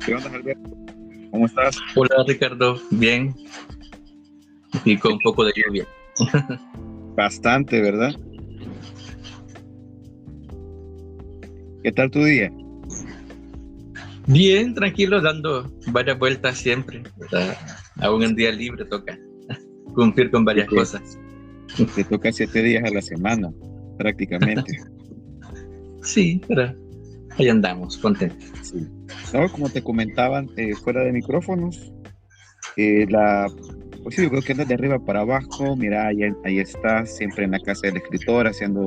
¿Qué onda, Alberto? ¿Cómo estás? Hola Ricardo, bien, y con un poco de lluvia. Bastante, ¿verdad? ¿Qué tal tu día? Bien, tranquilo, dando varias vueltas siempre, ¿verdad? Aún en día libre toca cumplir con Que varias cosas. te toca 7 días a la semana, prácticamente. Sí, pero ahí andamos, contentos. Sí. No, como te comentaban fuera de micrófonos, pues sí, yo creo que andas de arriba para abajo. Mira, ahí estás, siempre en la casa del escritor, haciendo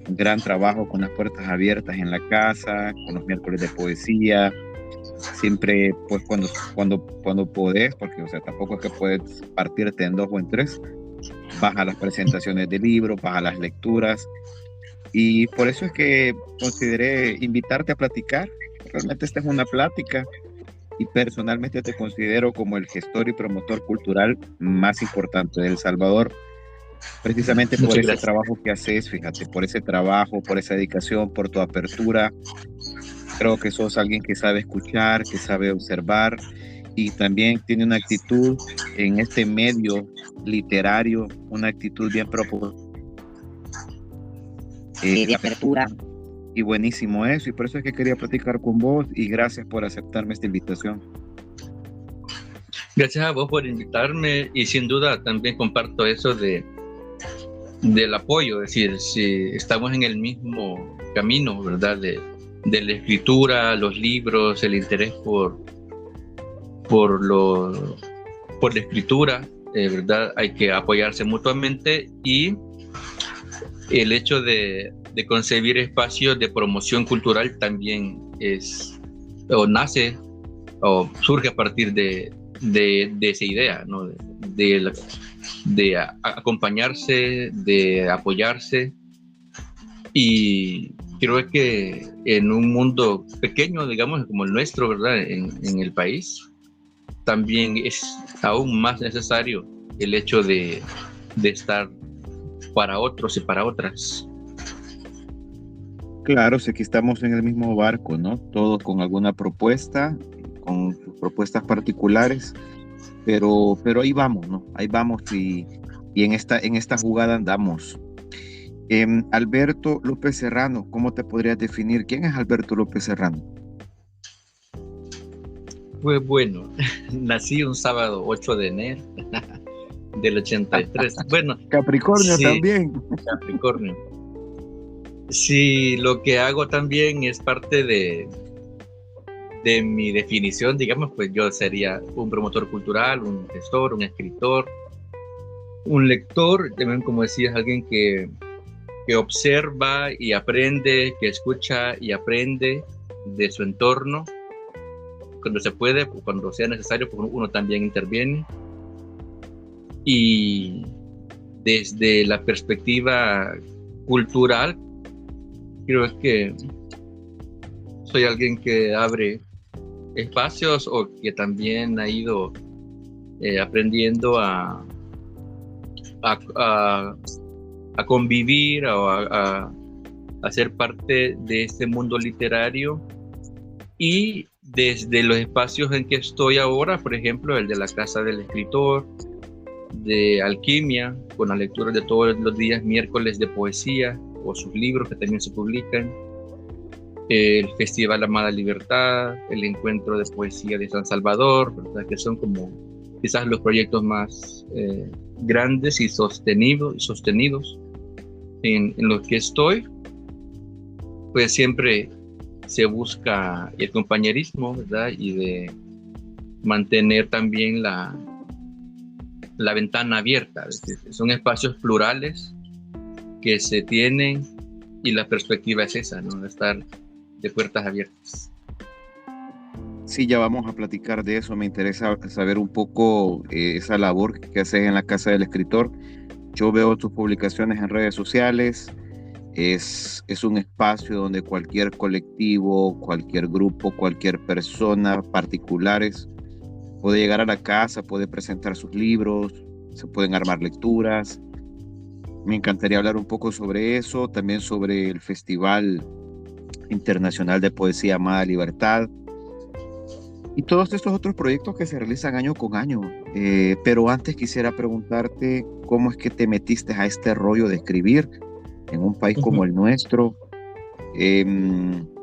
un gran trabajo con las puertas abiertas en la casa, con los miércoles de poesía. Siempre, pues cuando podés, porque, o sea, tampoco es que puedes partirte en dos o en tres, vas a las presentaciones de libros, vas a las lecturas, y por eso es que consideré invitarte a platicar. Realmente esta es una plática y personalmente te considero como el gestor y promotor cultural más importante de El Salvador, precisamente por Muchas ese gracias. trabajo que haces, fíjate, por ese trabajo, por esa dedicación, por tu apertura. Creo que sos alguien que sabe escuchar, que sabe observar y también tiene una actitud en este medio literario, una actitud bien propositiva, de apertura. Y buenísimo eso, y por eso es que quería platicar con vos y gracias por aceptarme esta invitación. Gracias a vos por invitarme y sin duda también comparto eso del apoyo, es decir, si estamos en el mismo camino, ¿verdad? De la escritura, los libros, el interés por, lo, por la escritura, ¿verdad? Hay que apoyarse mutuamente y el hecho de concebir espacios de promoción cultural también es, o nace, o surge a partir de esa idea, ¿no? De acompañarse, de apoyarse. Y creo que en un mundo pequeño, digamos, como el nuestro, ¿verdad? En el país, también es aún más necesario el hecho de estar para otros y para otras. Claro, sé que estamos en el mismo barco, ¿no? Todos con alguna propuesta, con sus propuestas particulares, pero ahí vamos, ¿no? Ahí vamos y en esta jugada andamos. Alberto López Serrano, ¿cómo te podrías definir? ¿Quién es Alberto López Serrano? Pues bueno, nací un sábado 8 de enero del 83. Bueno, Capricornio sí, también. Capricornio. Sí, lo que hago también es parte de mi definición, digamos, pues yo sería un promotor cultural, un gestor, un escritor, un lector, también como decías, alguien que observa y aprende, que escucha y aprende de su entorno. Cuando se puede, cuando sea necesario, pues uno también interviene. Y desde la perspectiva cultural, creo que soy alguien que abre espacios o que también ha ido aprendiendo a, a, a convivir o a ser parte de este mundo literario. Y desde los espacios en que estoy ahora, por ejemplo, el de la Casa del Escritor, de Alquimia, con las lecturas de todos los días miércoles de poesía o sus libros que también se publican, el Festival Amada Libertad, el Encuentro de Poesía de San Salvador, ¿verdad? Que son como quizás los proyectos más grandes y sostenidos en los que estoy. Pues siempre se busca el compañerismo, ¿verdad? Y de mantener también la ventana abierta. Es decir, son espacios plurales que se tienen y la perspectiva es esa, ¿no? De estar de puertas abiertas. Sí, ya vamos a platicar de eso. Me interesa saber un poco esa labor que haces en la Casa del Escritor. Yo veo tus publicaciones en redes sociales. Es un espacio donde cualquier colectivo, cualquier grupo, cualquier persona, particulares, puede llegar a la casa, puede presentar sus libros, se pueden armar lecturas. Me encantaría hablar un poco sobre eso, también sobre el Festival Internacional de Poesía Amada Libertad. Y todos estos otros proyectos que se realizan año con año. Pero antes quisiera preguntarte cómo es que te metiste a este rollo de escribir en un país como el nuestro.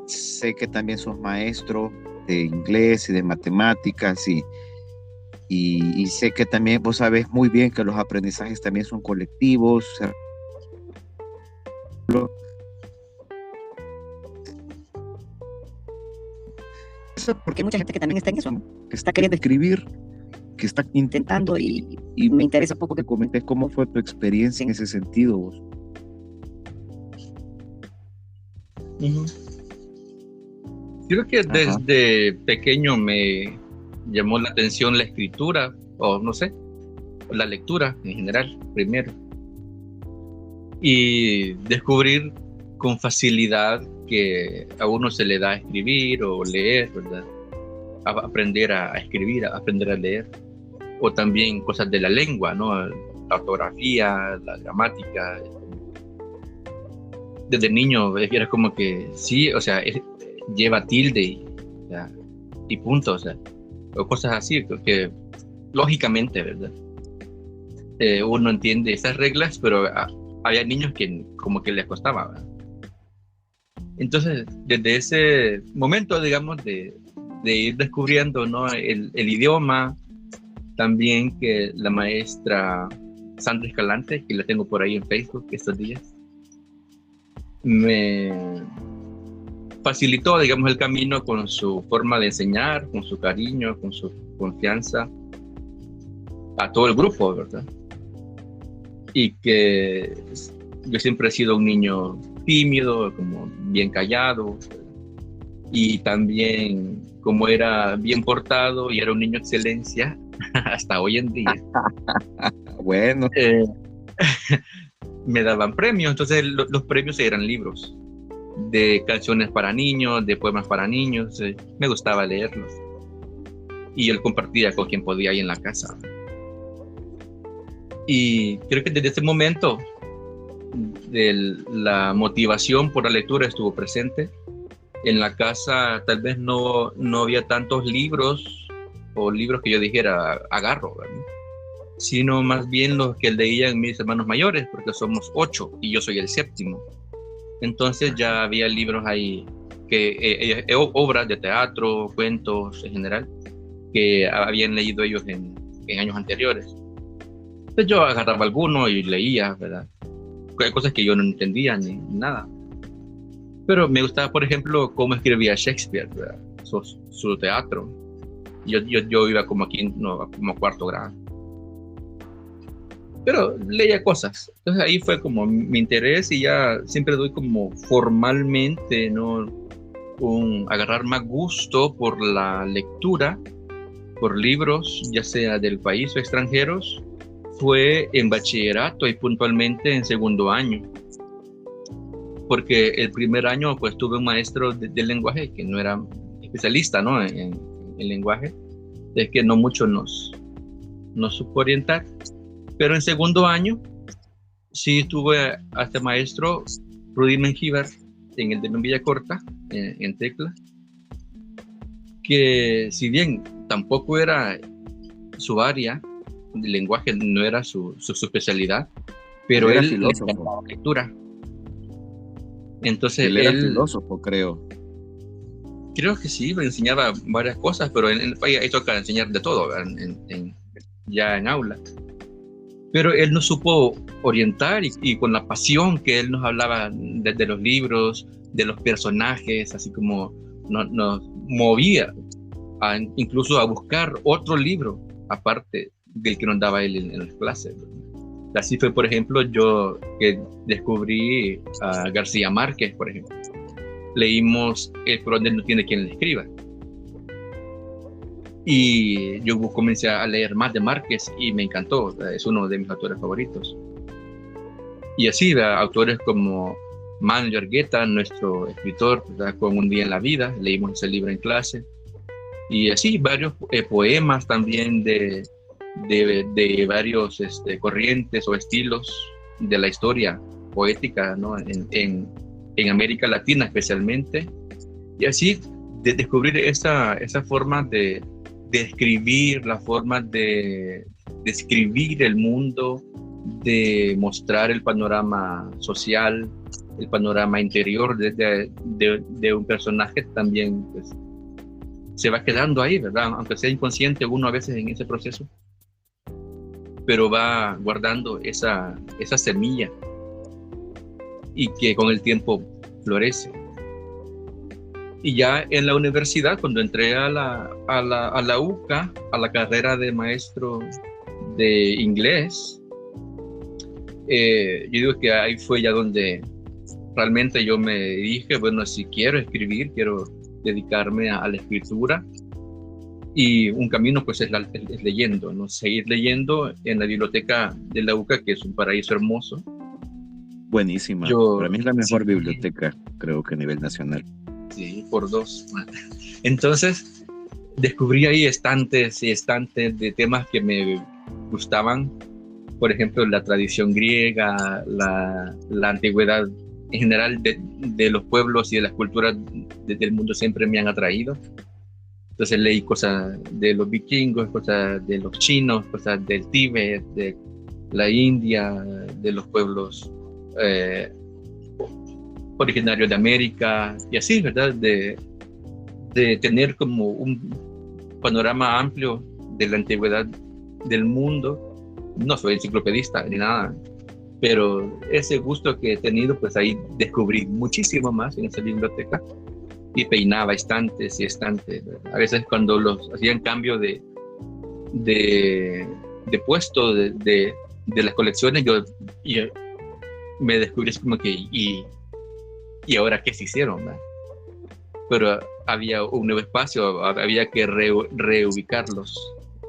Sé que también sos maestro de inglés y de matemáticas y sé que también vos sabes muy bien que los aprendizajes también son colectivos. Porque hay mucha gente que también está en eso, que está queriendo escribir, que está intentando y me interesa un poco que comentes cómo fue tu experiencia en ese sentido vos. Creo que desde pequeño me llamó la atención la escritura, o no sé, la lectura en general, primero. Y descubrir con facilidad que a uno se le da escribir o leer, ¿verdad? Aprender a escribir, aprender a leer. O también cosas de la lengua, ¿no? La ortografía, la gramática. Desde niño era como que sí, o sea, lleva tilde y punto, o sea, o cosas así, que lógicamente, ¿verdad? Uno entiende esas reglas, pero había niños que como que les costaba, ¿verdad? Entonces, desde ese momento, digamos, de ir descubriendo, ¿no? el idioma, también que la maestra Sandra Escalante, que la tengo por ahí en Facebook estos días, me facilitó, digamos, el camino con su forma de enseñar, con su cariño, con su confianza a todo el grupo, ¿verdad? Y que yo siempre he sido un niño tímido, como bien callado, y también como era bien portado y era un niño excelencia hasta hoy en día. Bueno. Me daban premios, entonces los premios eran libros de canciones para niños, de poemas para niños, me gustaba leerlos y yo compartía con quien podía ahí en la casa. Y creo que desde ese momento la motivación por la lectura estuvo presente. En la casa tal vez no había tantos libros o libros que yo dijera agarro, ¿verdad? Sino más bien los que leían mis hermanos mayores, porque somos 8 y yo soy el 7º. Entonces ya había libros ahí, obras de teatro, cuentos en general, que habían leído ellos en años anteriores. Entonces yo agarraba alguno y leía, ¿verdad? Hay cosas que yo no entendía ni nada. Pero me gustaba, por ejemplo, cómo escribía Shakespeare, ¿verdad? Su teatro. Yo iba como como 4º grado. Pero leía cosas. Entonces ahí fue como mi interés y ya siempre doy como formalmente, ¿no? Agarrar más gusto por la lectura, por libros, ya sea del país o extranjeros, fue en bachillerato y puntualmente en 2º año. Porque el primer año pues tuve un maestro de lenguaje que no era especialista, ¿no? en lenguaje, es que no mucho nos supo orientar. Pero en 2º año sí tuve a este maestro, Rudy Mengíbar, en el de Villacorta, en Tecla, que si bien tampoco era su área, el lenguaje no era su especialidad, pero él filósofo. Le lectura. Entonces él era filósofo, creo. Creo que sí, me enseñaba varias cosas, pero ahí toca enseñar de todo, ya en aula. Pero él nos supo orientar y con la pasión que él nos hablaba de los libros, de los personajes, así como nos movía incluso a buscar otro libro aparte del que nos daba él en las clases. Así fue, por ejemplo, yo que descubrí a García Márquez, por ejemplo. Leímos Por donde no tiene quien le escriba. Y yo comencé a leer más de Márquez y me encantó, es uno de mis autores favoritos. Y así, autores como Manuel Argueta, nuestro escritor, ¿verdad? Con Un día en la vida, leímos ese libro en clase. Y así, varios poemas también de varios corrientes o estilos de la historia poética, ¿no? en América Latina especialmente. Y así descubrir esa forma de escribir, la forma de describir el mundo, de mostrar el panorama social, el panorama interior de un personaje también, pues, se va quedando ahí, ¿verdad? Aunque sea inconsciente uno a veces en ese proceso, pero va guardando esa semilla y que con el tiempo florece. Y ya en la universidad, cuando entré a la UCA, a la carrera de maestro de inglés, yo digo que ahí fue ya donde realmente yo me dije, bueno, si quiero escribir, quiero dedicarme a la escritura, y un camino pues es leyendo, ¿no? Seguir leyendo en la biblioteca de la UCA, que es un paraíso hermoso. Buenísima. Para mí es la mejor biblioteca, creo que a nivel nacional. Sí, por 2. Entonces, descubrí ahí estantes y estantes de temas que me gustaban. Por ejemplo, la tradición griega, la antigüedad en general de los pueblos y de las culturas del mundo siempre me han atraído. Entonces leí cosas de los vikingos, cosas de los chinos, cosas del Tíbet, de la India, de los pueblos originarios de América, y así, ¿verdad? De tener como un panorama amplio de la antigüedad del mundo. No soy enciclopedista ni nada, pero ese gusto que he tenido, pues ahí descubrí muchísimo más en esa biblioteca, y peinaba estantes y estantes, ¿verdad? A veces cuando los hacían cambio de puesto de las colecciones, yo me descubrí como que y ahora qué se hicieron, ¿verdad? Pero había un nuevo espacio, había que reubicarlos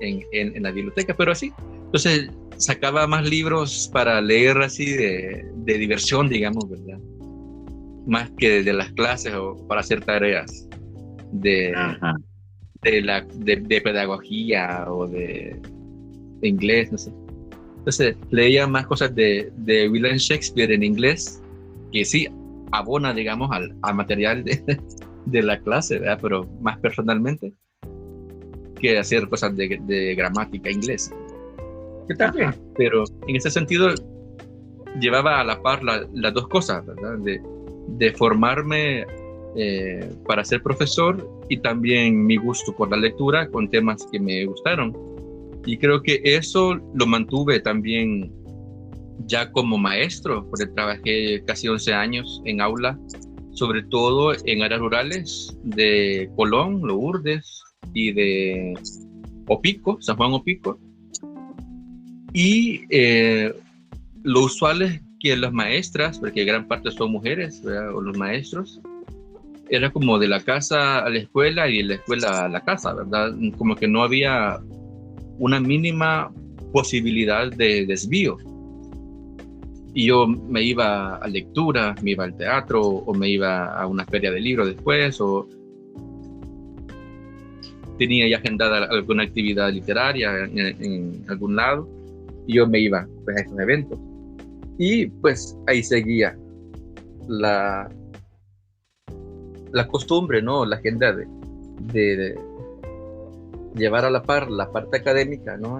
en la biblioteca, pero así. Entonces sacaba más libros para leer así de diversión, digamos, ¿verdad? Más que de las clases o para hacer tareas de pedagogía o de inglés, no sé. Entonces leía más cosas de William Shakespeare en inglés, que sí abona, digamos, al material de la clase, ¿verdad? Pero más personalmente, que hacer cosas de gramática inglesa. Que también, pero en ese sentido llevaba a la par las dos cosas, ¿verdad? De formarme para ser profesor, y también mi gusto por la lectura con temas que me gustaron. Y creo que eso lo mantuve también ya como maestro, porque trabajé casi 11 años en aula, sobre todo en áreas rurales de Colón, Lourdes y de Opico, San Juan Opico. Y lo usual es que las maestras, porque gran parte son mujeres, ¿verdad? O los maestros, era como de la casa a la escuela y de la escuela a la casa, ¿verdad? Como que no había una mínima posibilidad de desvío. Y yo me iba a lectura, me iba al teatro, o me iba a una feria de libros después, o tenía ya agendada alguna actividad literaria en algún lado, y yo me iba, pues, a esos eventos. Y pues ahí seguía la costumbre, ¿no? La agenda de llevar a la par la parte académica, ¿no?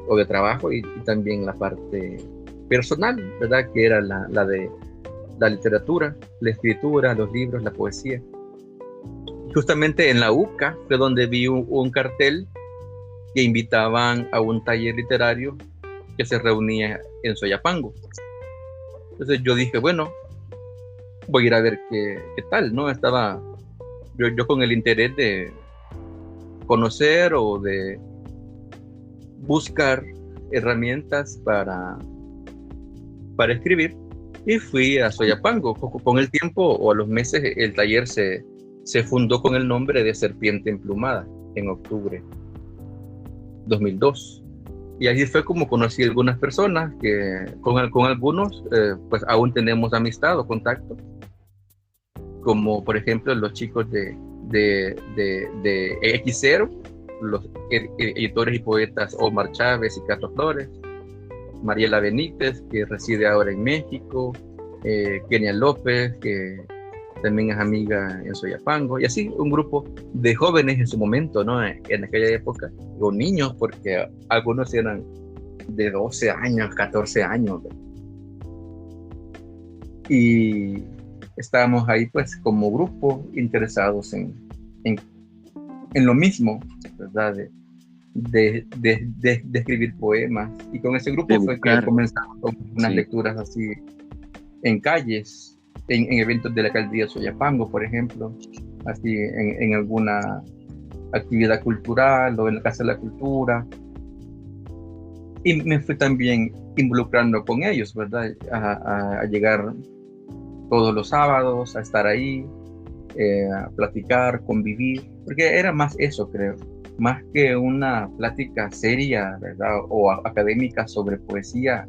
O de trabajo, y también la parte personal, ¿verdad? Que era la de la literatura, la escritura, los libros, la poesía. Justamente en la UCA fue donde vi un cartel que invitaban a un taller literario que se reunía en Soyapango. Entonces yo dije, bueno, voy a ir a ver qué tal, ¿no? Estaba yo con el interés de conocer o de buscar herramientas para escribir, y fui a Soyapango. Con el tiempo o a los meses el taller se fundó con el nombre de Serpiente Emplumada en octubre 2002. Y así fue como conocí a algunas personas que con algunos pues aún tenemos amistad o contacto, como por ejemplo los chicos de X0, los editores y poetas Omar Chávez y Carlos Flores, Mariela Benítez, que reside ahora en México, Kenia López, que también es amiga en Soyapango, y así un grupo de jóvenes en su momento, ¿no? En aquella época, o niños, porque algunos eran de 12 años, 14 años, y estábamos ahí pues como grupo interesados en lo mismo, ¿verdad? De escribir poemas, y con ese grupo fue que comenzamos con unas lecturas así en calles, en eventos de la alcaldía de Soyapango, por ejemplo, así en alguna actividad cultural o en la Casa de la Cultura, y me fui también involucrando con ellos, ¿verdad? A llegar todos los sábados, a estar ahí, a platicar, convivir, porque era más eso, creo, más que una plática seria, ¿verdad? O académica sobre poesía.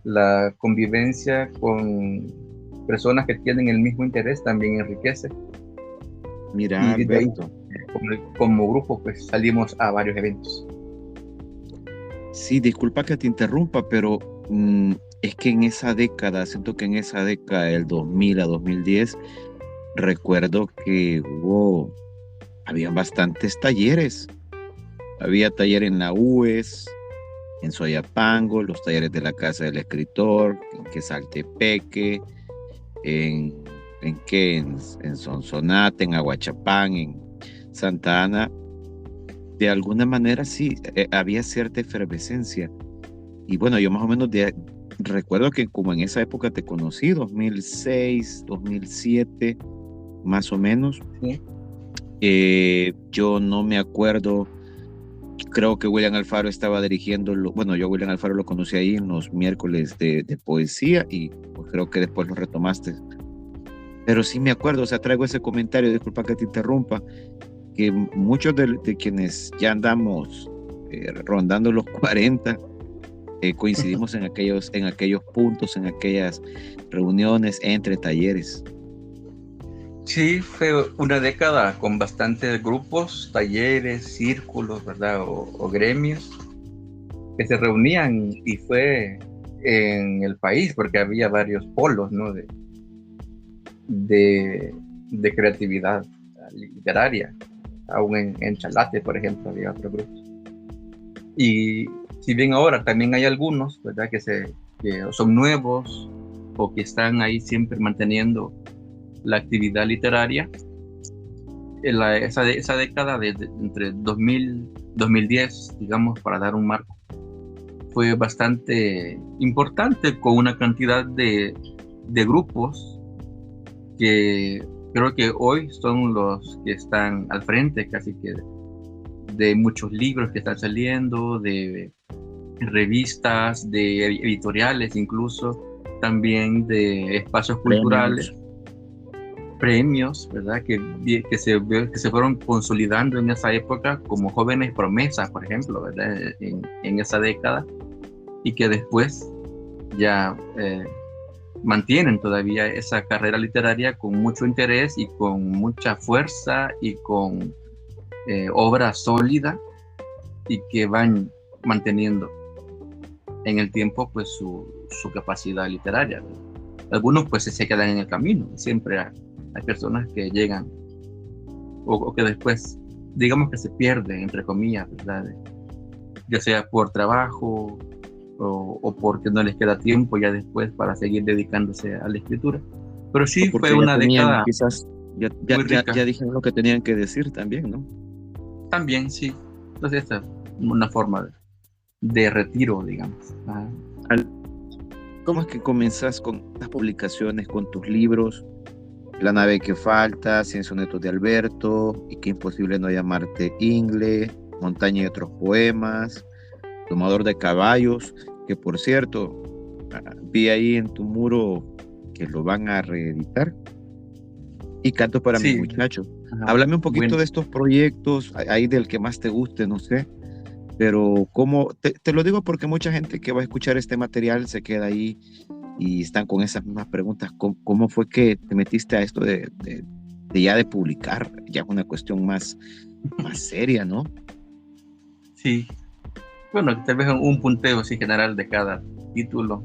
La convivencia con personas que tienen el mismo interés también enriquece. Mira, y de ahí, como grupo, pues salimos a varios eventos. Sí, disculpa que te interrumpa, pero es que en esa década, siento que en esa década del 2000 a 2010, recuerdo que había bastantes talleres. Había taller en la UES, en Soyapango, los talleres de la Casa del Escritor, en Quesaltepeque, en Sonsonate, en Aguachapán, en Santa Ana. De alguna manera sí, había cierta efervescencia. Y bueno, yo más o menos recuerdo que como en esa época te conocí, 2006, 2007, más o menos. ¿Sí? Yo no me acuerdo. Creo que William Alfaro estaba dirigiendo, bueno, yo a William Alfaro lo conocí ahí en los miércoles de poesía, y pues creo que después lo retomaste. Pero sí me acuerdo, o sea, traigo ese comentario, disculpa que te interrumpa, que muchos de quienes ya andamos rondando los 40, coincidimos en aquellos puntos, en aquellas reuniones entre talleres. Sí, fue una década con bastantes grupos, talleres, círculos, ¿verdad? O gremios que se reunían, y fue en el país porque había varios polos, ¿no? de creatividad literaria. Aún en Chalate, por ejemplo, había otro grupo. Y si bien ahora también hay algunos, ¿verdad? Que son nuevos o que están ahí siempre manteniendo la actividad literaria, esa década entre 2000 2010, digamos, para dar un marco, fue bastante importante, con una cantidad de grupos que creo que hoy son los que están al frente casi que de muchos libros que están saliendo, de revistas, de editoriales, incluso también de espacios culturales, premios, ¿verdad? Que se fueron consolidando en esa época como jóvenes promesas, por ejemplo, ¿verdad? En esa década, y que después ya mantienen todavía esa carrera literaria con mucho interés y con mucha fuerza y con obra sólida, y que van manteniendo en el tiempo pues su capacidad literaria, ¿verdad? Algunos pues se quedan en el camino, siempre hay personas que llegan o que después, digamos que se pierden, entre comillas, ¿verdad? Ya sea por trabajo o porque no les queda tiempo ya después para seguir dedicándose a la escritura. Pero sí fue una década quizás muy rica. Ya dijeron lo que tenían que decir también, ¿no? También, sí. Entonces esta es una forma de retiro, digamos. ¿Cómo es que comenzás con las publicaciones, con tus libros? La nave que falta, 100 sonetos de Alberto, y que imposible no llamarte Ingle, Montaña y otros poemas, Domador de caballos, que por cierto, vi ahí en tu muro que lo van a reeditar, y Canto para mi muchacho. Ajá. Háblame un poquito de estos proyectos, ahí del que más te guste, no sé, pero cómo, te lo digo porque mucha gente que va a escuchar este material se queda ahí y están con esas mismas preguntas. ¿Cómo fue que te metiste a esto de publicar? Ya es una cuestión más seria, ¿no? Sí. Bueno, tal vez un punteo así general de cada título.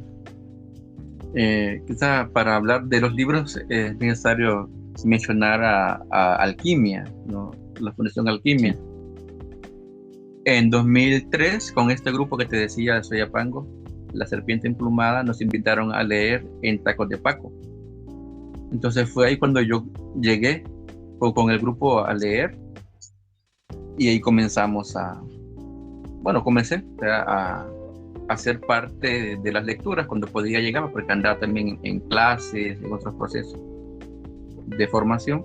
Quizá para hablar de los libros es necesario mencionar a Alquimia, ¿no? La Fundación Alquimia. En 2003, con este grupo que te decía de Soyapango, La Serpiente Emplumada, nos invitaron a leer en Tacos de Paco. Entonces fue ahí cuando yo llegué con el grupo a leer, y ahí comencé a hacer parte de las lecturas cuando podía llegar, porque andaba también en clases, en otros procesos de formación,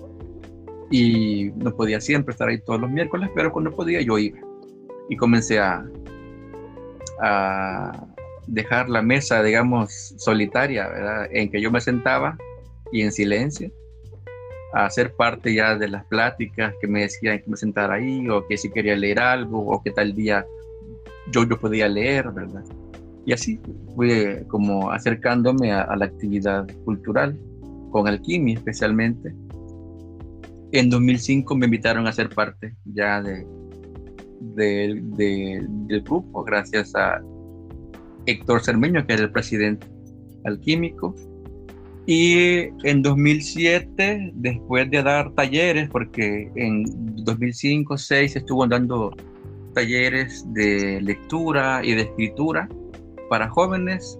y no podía siempre estar ahí todos los miércoles, pero cuando podía yo iba. Y comencé a dejar la mesa, digamos, solitaria, ¿verdad?, en que yo me sentaba y en silencio, a hacer parte ya de las pláticas que me decían que me sentara ahí, o que si quería leer algo, o que tal día yo podía leer, ¿verdad? Y así fui como acercándome a la actividad cultural, con Alquimia especialmente. En 2005 me invitaron a ser parte ya del grupo, gracias a Héctor Cermeño, que era el presidente alquímico. Y en 2007, después de dar talleres, porque en 2005-2006 estuvo dando talleres de lectura y de escritura para jóvenes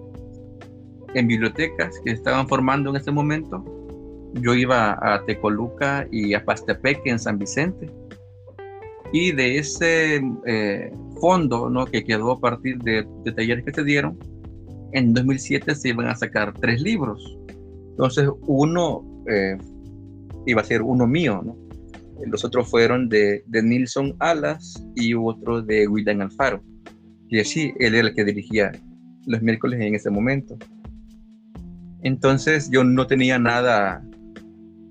en bibliotecas que estaban formando en ese momento. Yo iba a Tecoluca y a Pastepeque en San Vicente, y de ese fondo, ¿no?, que quedó a partir de talleres que se dieron, en 2007 se iban a sacar 3 libros. Entonces uno iba a ser uno mío, ¿no? Los otros fueron de Nilson Alas y otro de William Alfaro, y así él era el que dirigía los miércoles en ese momento. Entonces yo no tenía nada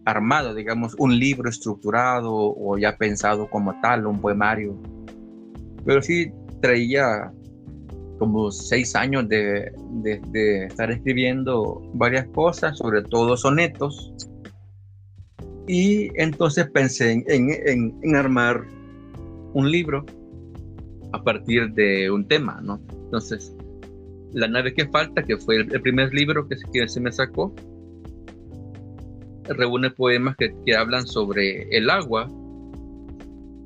armado, digamos, un libro estructurado o ya pensado como tal, un poemario, pero sí traía como 6 años de estar escribiendo varias cosas, sobre todo sonetos, y entonces pensé en armar un libro a partir de un tema, ¿no? Entonces, La nave que falta, que fue el primer libro que se me sacó, reúne poemas que hablan sobre el agua,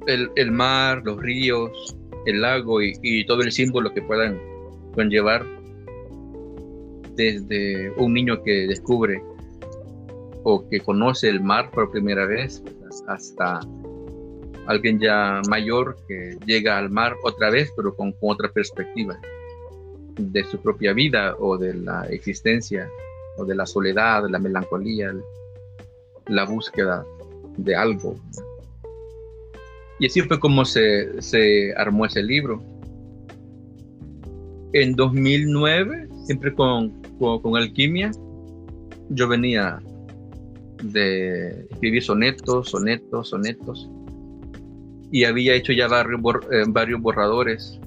el mar, los ríos, el lago y todo el símbolo que puedan conllevar, desde un niño que descubre o que conoce el mar por primera vez, hasta alguien ya mayor que llega al mar otra vez, pero con otra perspectiva de su propia vida, o de la existencia, o de la soledad, la melancolía, la búsqueda de algo. Y así fue como se armó ese libro. En 2009, siempre con Alquimia, yo venía de escribir sonetos, y había hecho ya varios borradores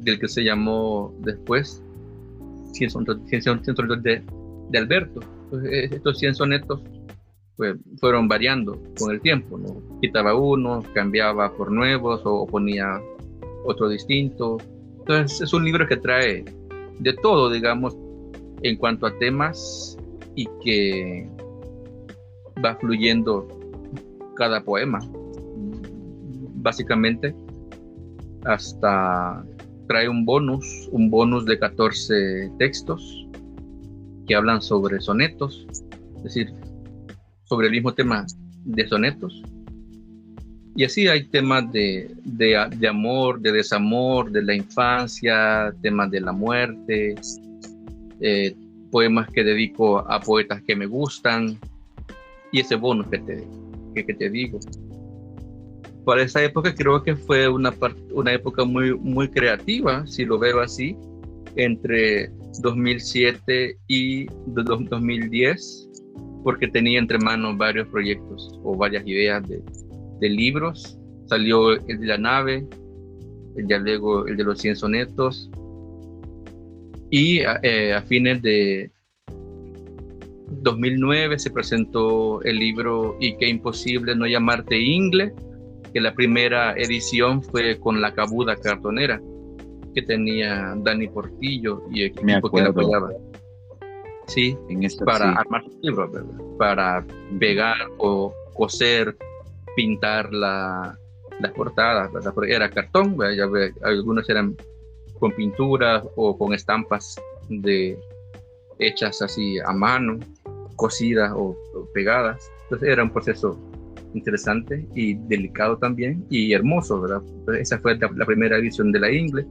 del que se llamó después 100 sonetos de Alberto. Entonces, estos 100 sonetos pues, fueron variando con el tiempo, ¿no? Quitaba uno, cambiaba por nuevos o ponía otro distinto. Entonces es un libro que trae de todo, digamos, en cuanto a temas, y que va fluyendo cada poema, básicamente, hasta trae un bonus de 14 textos que hablan sobre sonetos, es decir, sobre el mismo tema de sonetos. Y así hay temas de amor, de desamor, de la infancia, temas de la muerte, poemas que dedico a poetas que me gustan, y ese bonus que te digo. Para esa época creo que fue una época muy, muy creativa, si lo veo así, entre 2007 y 2010, porque tenía entre manos varios proyectos o varias ideas de libros. Salió el de la nave, ya luego el de los 100 sonetos, y a fines de 2009 se presentó el libro Y qué imposible no llamarte Ingle, que la primera edición fue con La Cabuda Cartonera, que tenía Dani Portillo y equipo que la apoyaba. sí, en esta, para sí. armar sus libros, ¿verdad? Para pegar o coser, pintar las portadas, ¿verdad? Porque era cartón, ¿verdad? Ya ve, algunos eran con pinturas o con estampas hechas así a mano, cosidas o pegadas. Entonces era un proceso interesante y delicado también y hermoso, ¿verdad? Entonces, esa fue la primera edición de la Ingle.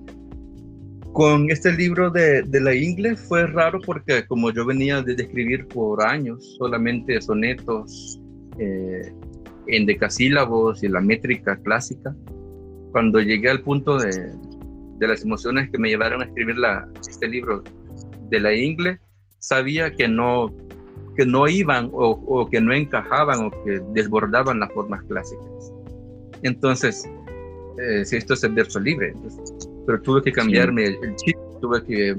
Con este libro de la Ingle fue raro porque como yo venía de escribir por años solamente sonetos en decasílabos y la métrica clásica, cuando llegué al punto de las emociones que me llevaron a escribir este libro de la Ingle, sabía que no iban o que no encajaban o que desbordaban las formas clásicas. Entonces, si esto es el verso libre, entonces, pero tuve que cambiarme el chip, tuve que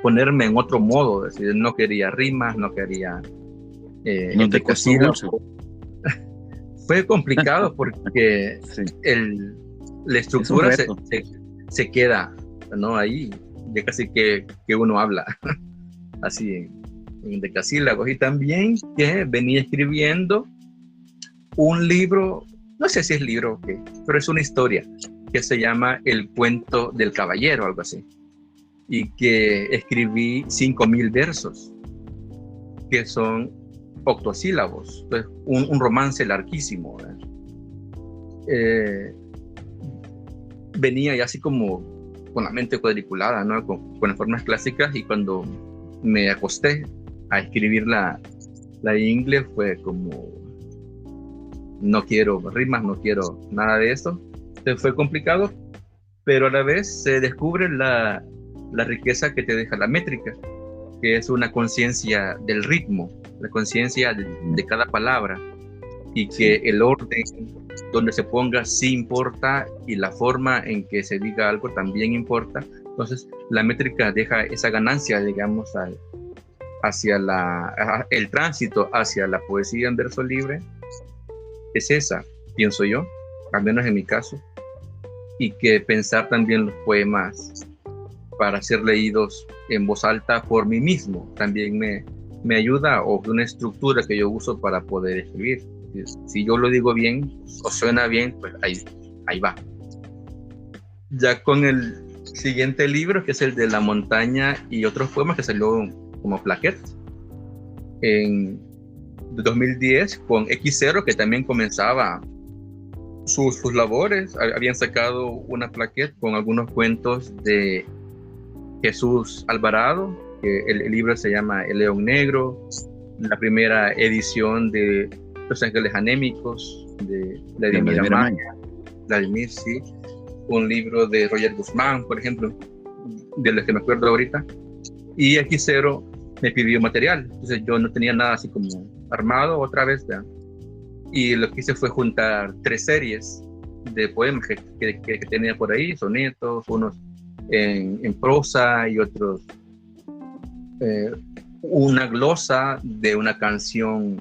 ponerme en otro modo, es decir, no quería rimas, no quería ¿No te costó mucho? Fue complicado porque Sí. La estructura se queda, ¿no? Ahí, ya casi que uno habla así en decasílabos. Y también que venía escribiendo un libro, no sé si es libro o qué, pero es una historia que se llama El cuento del caballero, algo así. Y que escribí 5,000 versos, que son octosílabos, pues un romance larguísimo. Venía ya así como con la mente cuadriculada, ¿no? Con las formas clásicas, y cuando me acosté a escribir la Ingle fue como, no quiero rimas, no quiero nada de esto. Entonces fue complicado, pero a la vez se descubre la riqueza que te deja la métrica, que es una conciencia del ritmo, la conciencia de cada palabra, y que el orden donde se ponga sí importa y la forma en que se diga algo también importa. Entonces la métrica deja esa ganancia, digamos, hacia el tránsito hacia la poesía en verso libre. Es esa, pienso yo, al menos en mi caso, y que pensar también los poemas para ser leídos en voz alta por mí mismo también me ayuda, o una estructura que yo uso para poder escribir. Si yo lo digo bien o suena bien, pues ahí va. Ya con el siguiente libro, que es el de La montaña y otros poemas, que salió como plaquette en 2010 con X0, que también comenzaba sus labores. Habían sacado una plaquette con algunos cuentos de Jesús Alvarado, que el libro se llama El León Negro, la primera edición de Los Ángeles Anémicos de Vladimir Vladimir, sí, un libro de Roger Guzmán, por ejemplo, de los que me acuerdo ahorita. Y X0 me pidió material, entonces yo no tenía nada así como armado otra vez, ¿verdad? Y lo que hice fue juntar 3 series de poemas que tenía por ahí, sonetos, unos en prosa y otros una glosa de una canción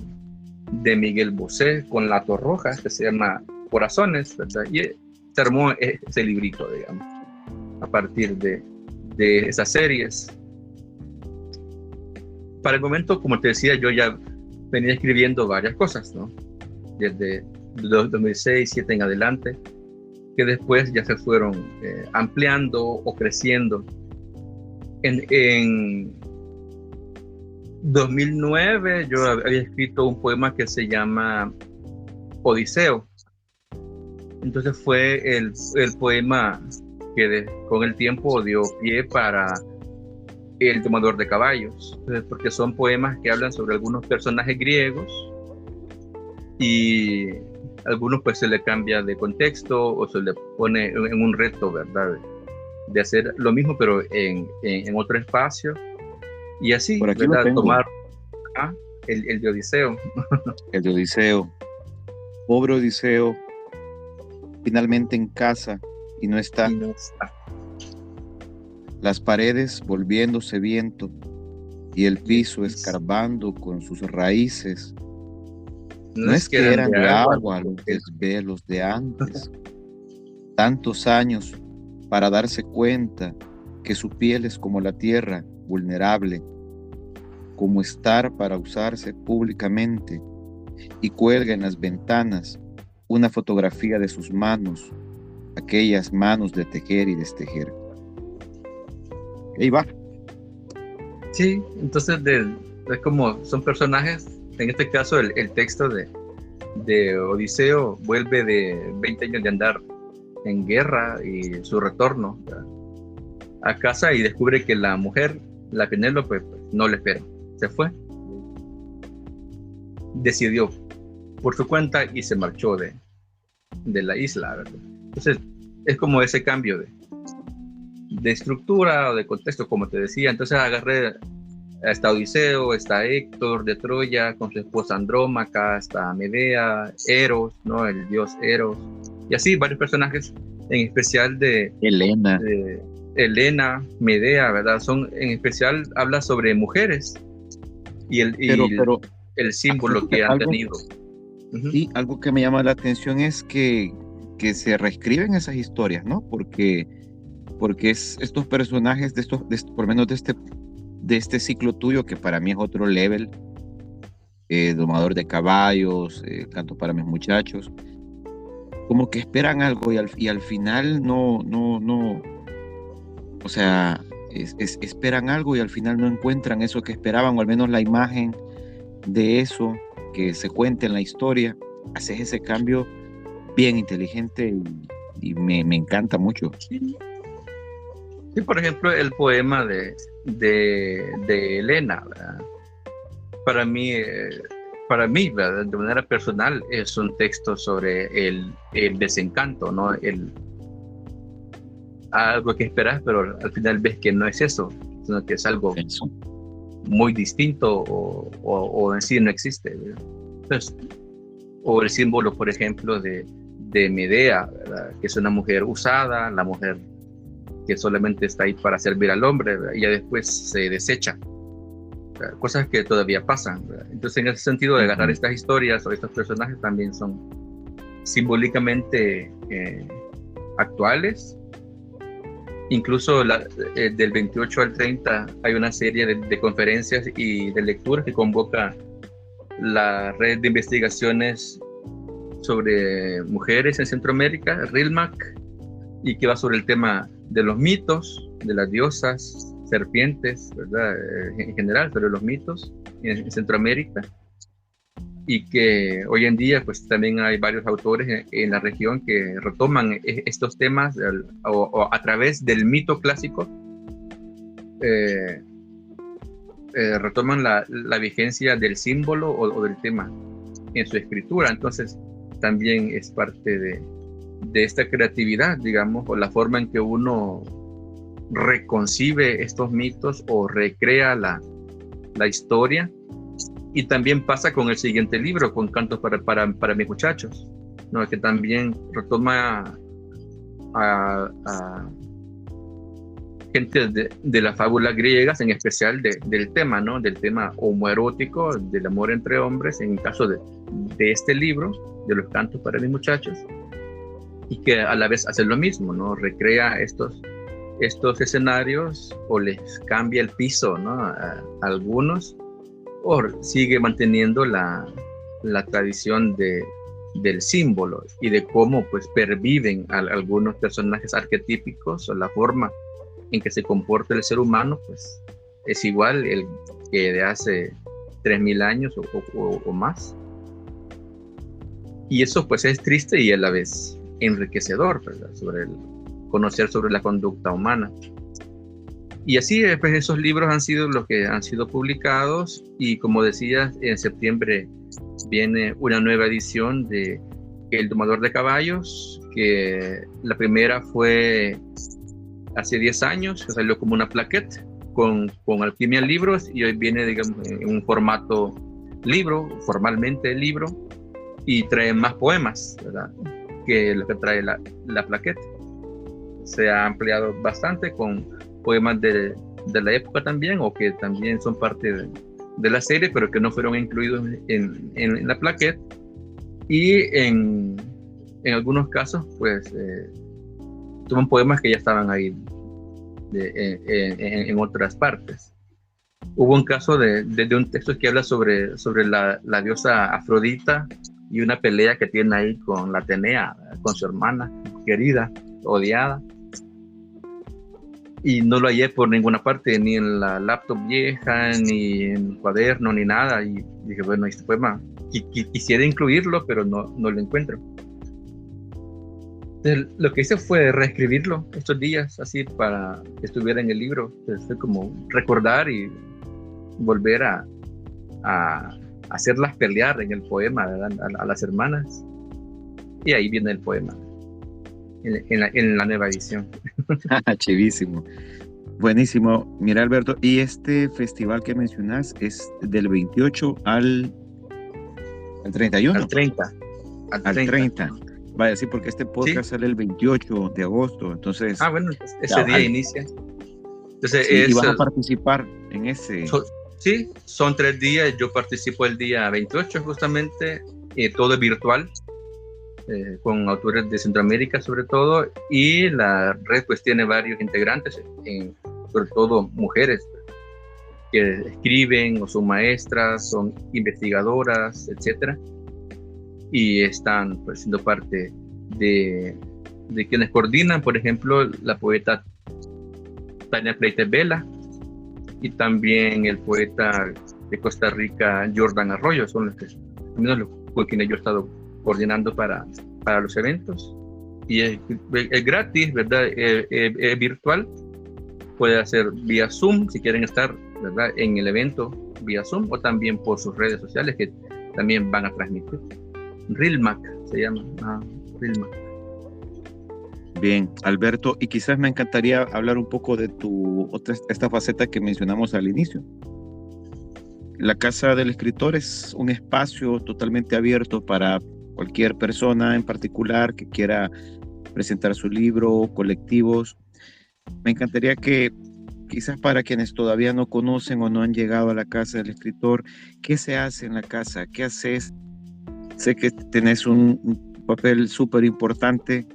de Miguel Bosé con Lato Rojas, que se llama Corazones, ¿verdad? Y se armó ese librito, digamos, a partir de esas series. Para el momento, como te decía, yo ya venía escribiendo varias cosas, ¿no? Desde 2006-2007 en adelante, que después ya se fueron ampliando o creciendo. En 2009 yo había escrito un poema que se llama Odiseo. Entonces fue el poema que con el tiempo dio pie para El domador de caballos, porque son poemas que hablan sobre algunos personajes griegos y algunos pues se le cambia de contexto o se le pone en un reto, ¿verdad? De hacer lo mismo pero en otro espacio, y así, por aquí ¿verdad? Tomar el de Odiseo. El de Odiseo. Pobre Odiseo, finalmente en casa y no está. Las paredes volviéndose viento y el piso escarbando con sus raíces. No es que eran de agua los desvelos de antes. Tantos años para darse cuenta que su piel es como la tierra vulnerable, como estar para usarse públicamente, y cuelga en las ventanas una fotografía de sus manos, aquellas manos de tejer y destejer. Ahí va. Sí, entonces es como son personajes, en este caso el texto de Odiseo vuelve de 20 años de andar en guerra y su retorno, ¿verdad?, a casa, y descubre que la mujer, la Penélope, pues, no le espera, se fue, decidió por su cuenta y se marchó de la isla, ¿verdad? Entonces es como ese cambio de estructura o de contexto, como te decía. Entonces agarré, está Odiseo, está Héctor de Troya con su esposa Andrómaca, está Medea, Eros, ¿no?, el dios Eros, y así varios personajes, en especial de Helena, Medea, ¿verdad? En especial habla sobre mujeres y el símbolo que han tenido. Sí, algo que me llama la atención es que se reescriben esas historias, ¿no? Porque estos personajes por lo menos de este ciclo tuyo, que para mí es otro level, Domador de Caballos, Canto para mis muchachos, como que esperan algo y al final no, o sea, esperan algo y al final no encuentran eso que esperaban, o al menos la imagen de eso que se cuenta en la historia. Haces ese cambio bien inteligente y me encanta mucho. Sí, por ejemplo, el poema de Helena, ¿verdad? Para mí, ¿verdad?, de manera personal, es un texto sobre el desencanto, ¿no? Algo que esperas, pero al final ves que no es eso, sino que es algo muy distinto o en sí no existe, ¿verdad? Entonces, o el símbolo, por ejemplo, de Medea, ¿verdad?, que es una mujer usada, la mujer que solamente está ahí para servir al hombre, ¿verdad?, y ya después se desecha, ¿verdad?, cosas que todavía pasan, ¿verdad? Entonces, en ese sentido, de agarrar estas historias o estos personajes también son simbólicamente actuales. Incluso del 28 al 30 hay una serie de conferencias y de lecturas que convoca la red de investigaciones sobre mujeres en Centroamérica, RILMAC, y que va sobre el tema de los mitos, de las diosas, serpientes, ¿verdad?, en general, pero los mitos en Centroamérica, y que hoy en día pues también hay varios autores en la región que retoman estos temas o a través del mito clásico, retoman la vigencia del símbolo o del tema en su escritura. Entonces también es parte de esta creatividad, digamos, o la forma en que uno reconcibe estos mitos o recrea la historia. Y también pasa con el siguiente libro, con Cantos para mis muchachos, ¿no?, que también retoma a gente de las fábulas griegas, en especial del tema, ¿no?, del tema homoerótico, del amor entre hombres, en el caso de este libro, de los Cantos para mis muchachos, y que a la vez hace lo mismo, ¿no?, recrea estos escenarios o les cambia el piso, ¿no?, a algunos, o sigue manteniendo la tradición del símbolo y de cómo pues perviven algunos personajes arquetípicos, o la forma en que se comporta el ser humano pues es igual el que de hace 3000 años o más, y eso pues es triste y a la vez enriquecedor, ¿verdad?, conocer sobre la conducta humana. Y así, pues, esos libros han sido los que han sido publicados, y como decías, en septiembre viene una nueva edición de El Domador de Caballos, que la primera fue hace 10 años, que salió como una plaquette con Alquimia Libros, y hoy viene, digamos, en un formato libro, formalmente libro, y trae más poemas, ¿verdad?, que lo que trae la plaquette. Se ha ampliado bastante con poemas de la época también, o que también son parte de la serie, pero que no fueron incluidos en la plaquette, y en algunos casos pues son poemas que ya estaban ahí en otras partes. Hubo un caso de un texto que habla sobre la diosa Afrodita y una pelea que tiene ahí con la Atenea, con su hermana querida, odiada. Y no lo hallé por ninguna parte, ni en la laptop vieja, ni en el cuaderno, ni nada. Y dije, bueno, este poema quisiera incluirlo, pero no lo encuentro. Entonces, lo que hice fue reescribirlo estos días, así para que estuviera en el libro. Entonces, fue como recordar y volver a hacerlas pelear en el poema, ¿verdad? A las hermanas. Y ahí viene el poema, en la nueva edición. Chivísimo. Buenísimo. Mira, Alberto, y este festival que mencionas es del 28 al 31. Al 30. Al 30. Vaya, sí, porque este podcast sale el 28 de agosto, entonces... bueno, ese día inicia. Entonces, sí, y vas a participar en ese... Sí, son 3 días, yo participo el día 28 justamente, todo es virtual, con autores de Centroamérica sobre todo, y la red pues tiene varios integrantes, sobre todo mujeres que escriben o son maestras, son investigadoras, etcétera, y están pues siendo parte de quienes coordinan, por ejemplo, la poeta Tania Pleite Vela y también el poeta de Costa Rica Jordan Arroyo, son los que, al menos con quienes yo he estado coordinando para los eventos. Y es gratis, ¿verdad? Es virtual. Puede hacer vía Zoom si quieren estar, ¿verdad?, en el evento vía Zoom, o también por sus redes sociales que también van a transmitir. Rilmac se llama. Rilmac. Bien, Alberto, y quizás me encantaría hablar un poco de esta faceta que mencionamos al inicio. La Casa del Escritor es un espacio totalmente abierto para cualquier persona en particular que quiera presentar su libro, colectivos. Me encantaría que quizás para quienes todavía no conocen o no han llegado a la Casa del Escritor, ¿qué se hace en la casa? ¿Qué haces? Sé que tenés un papel súper importante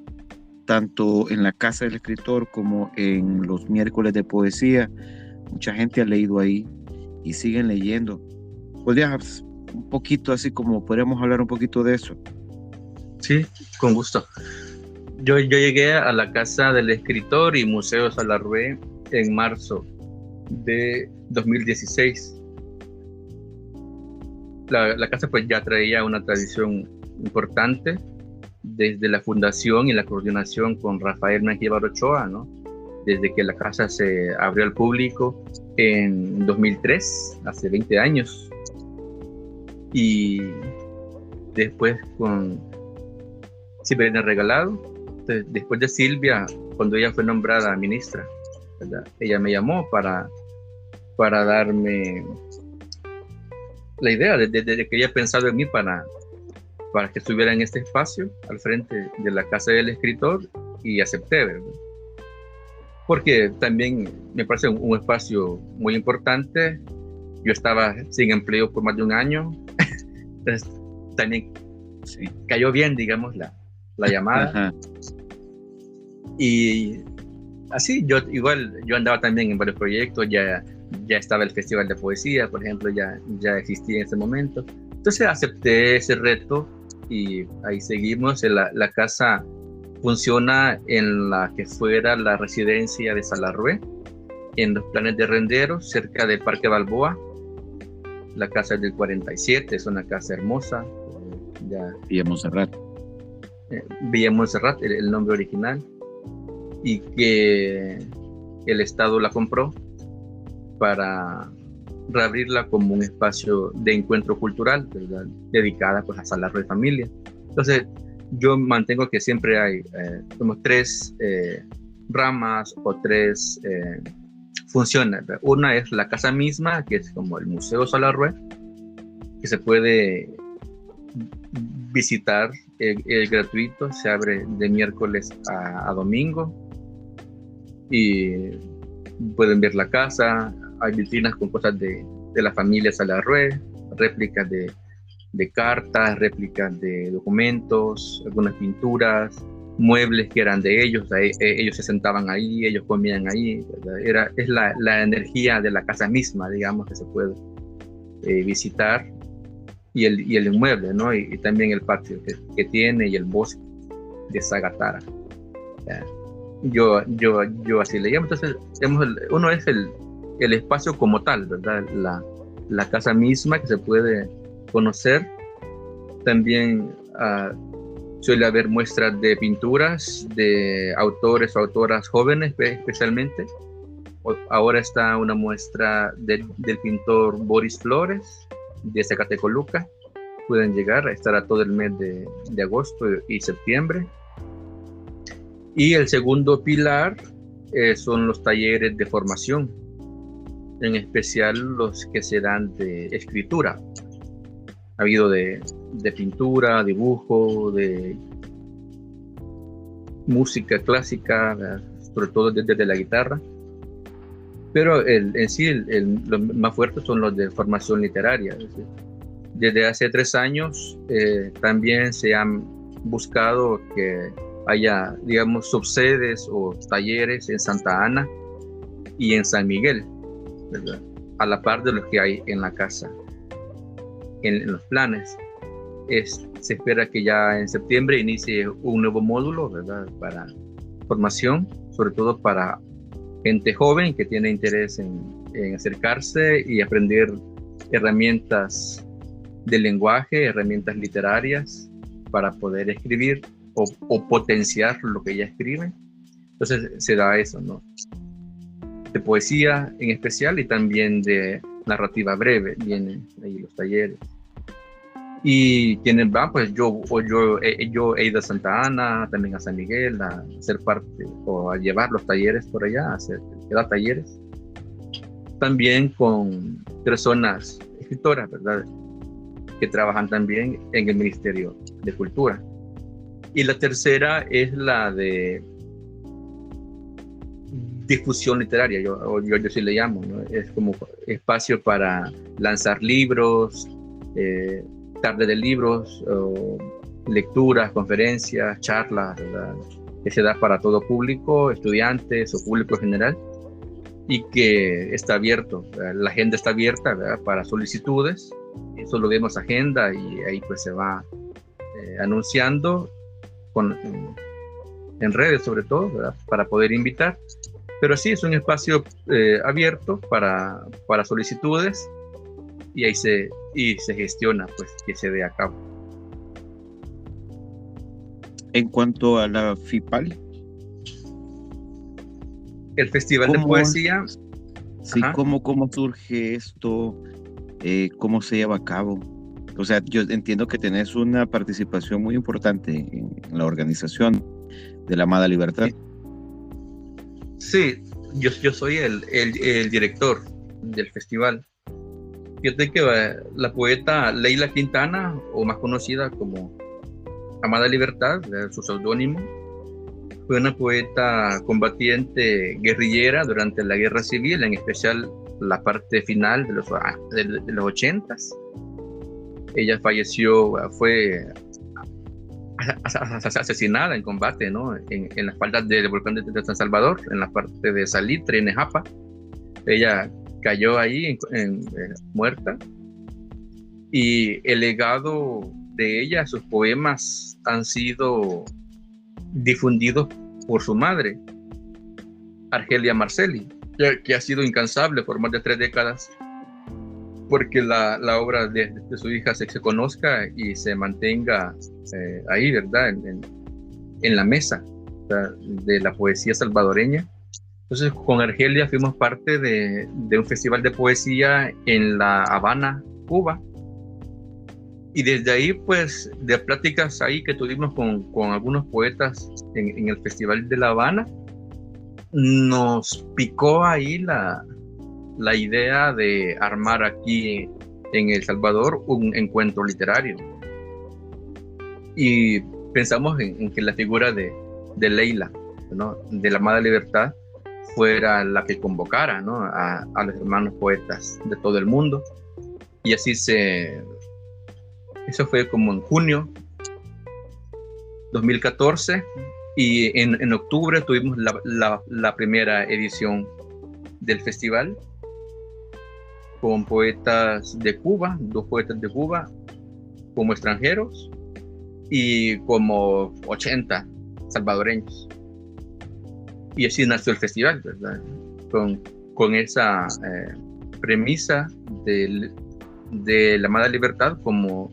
tanto en la Casa del Escritor como en los miércoles de poesía. Mucha gente ha leído ahí y siguen leyendo. ¿Podrías un poquito, así como podríamos hablar un poquito de eso? Sí, con gusto. Yo llegué a la Casa del Escritor y Museo Salarrué en marzo de 2016. La casa pues ya traía una tradición importante desde la fundación y la coordinación con Rafael Mengíbar Ochoa, ¿no? Desde que la casa se abrió al público en 2003, hace 20 años. Y después con Silvia Regalado, después de Silvia, cuando ella fue nombrada ministra, ¿verdad?, ella me llamó para darme la idea de que ella pensado en mí para que estuviera en este espacio al frente de la Casa del Escritor, y acepté, ¿verdad? Porque también me parece un espacio muy importante. Yo estaba sin empleo por más de un año, entonces también cayó bien, digamos, la llamada. Ajá. Y así yo andaba también en varios proyectos, ya estaba el Festival de Poesía, por ejemplo, ya existía en ese momento. Entonces acepté ese reto y ahí seguimos. La casa funciona en la que fuera la residencia de Salarrué, en los Planes de Renderos, cerca del Parque Balboa. La casa es del 47, es una casa hermosa. Villa Montserrat. Villa Montserrat, el nombre original, y que el Estado la compró para reabrirla como un espacio de encuentro cultural, ¿verdad?, dedicada pues a Salarrué Familia. Entonces yo mantengo que siempre hay como 3 ramas o 3 funciones, ¿verdad? Una es la casa misma, que es como el Museo Salarrué, que se puede visitar, gratuito, se abre de miércoles a domingo y pueden ver la casa. Hay vitrinas con cosas de la familia Salarrué, réplicas de cartas, réplicas de documentos, algunas pinturas, muebles que eran de ellos, ellos se sentaban ahí, ellos comían ahí, es la energía de la casa misma, digamos, que se puede visitar, y el inmueble, ¿no? Y también el patio que tiene y el bosque de Sagatara. Yo así le llamo. Entonces, uno es el espacio como tal, ¿verdad? La casa misma que se puede conocer. También suele haber muestras de pinturas de autores o autoras jóvenes, especialmente. Ahora está una muestra del pintor Boris Flores de Zacatecoluca. Pueden llegar, estará todo el mes de agosto y septiembre. Y el segundo pilar son los talleres de formación, en especial los que se dan de escritura. Ha habido de pintura, dibujo, de música clásica, sobre todo desde la guitarra. Pero en sí, los más fuertes son los de formación literaria. Es decir, desde hace 3 años también se han buscado que haya, digamos, subsedes o talleres en Santa Ana y en San Miguel, ¿verdad? A la par de los que hay en la casa, en los planes. Se espera que ya en septiembre inicie un nuevo módulo, ¿verdad? Para formación, sobre todo para gente joven que tiene interés en acercarse y aprender herramientas de lenguaje, herramientas literarias para poder escribir o potenciar lo que ella escribe. Entonces se da eso, ¿no? De poesía en especial y también de narrativa breve vienen ahí los talleres. Y quienes van, pues yo he ido a Santa Ana, también a San Miguel, a ser parte o a llevar los talleres por allá, a dar talleres. También con personas escritoras, ¿verdad? Que trabajan también en el Ministerio de Cultura. Y la tercera es la de difusión literaria, yo sí le llamo, ¿no? Es como espacio para lanzar libros, tarde de libros, lecturas, conferencias, charlas, ¿verdad? Que se da para todo público, estudiantes o público general, y que está abierto, ¿verdad? La agenda está abierta, ¿verdad? Para solicitudes. Solo vemos agenda y ahí pues se va anunciando en redes sobre todo, ¿verdad? Para poder invitar. Pero sí, es un espacio abierto para solicitudes y ahí se gestiona pues que se dé a cabo. En cuanto a la FIPAL, el Festival de Poesía. Sí, ¿cómo surge esto? ¿Cómo se lleva a cabo? O sea, yo entiendo que tenés una participación muy importante en la organización de la Amada Libertad. Sí, yo soy el director del festival. Fíjate que la poeta Leila Quintana, o más conocida como Amada Libertad, su seudónimo, fue una poeta combatiente guerrillera durante la Guerra Civil, en especial la parte final de los 80s. Ella falleció, fue asesinada en combate, ¿no? En las faldas del volcán de San Salvador, en la parte de Salitre, en Nejapa. Ella cayó ahí muerta, y el legado de ella, sus poemas han sido difundidos por su madre, Argelia Marcelli, que ha sido incansable por más de 3 décadas porque la obra de su hija se conozca y se mantenga ahí, ¿verdad? En la mesa, ¿verdad? De la poesía salvadoreña. Entonces, con Argelia fuimos parte de un festival de poesía en La Habana, Cuba. Y desde ahí, pues, de pláticas ahí que tuvimos con algunos poetas en el Festival de La Habana, nos picó ahí la idea de armar aquí en El Salvador un encuentro literario. Y pensamos en que la figura de Leila, ¿no? De la Amada Libertad, fuera la que convocara, ¿no? a los hermanos poetas de todo el mundo. Y así eso fue como en junio 2014, Y en octubre tuvimos la primera edición del festival con poetas de Cuba, 2 poetas de Cuba como extranjeros y como 80 salvadoreños. Y así nació el festival, ¿verdad? Con esa premisa de la amada libertad como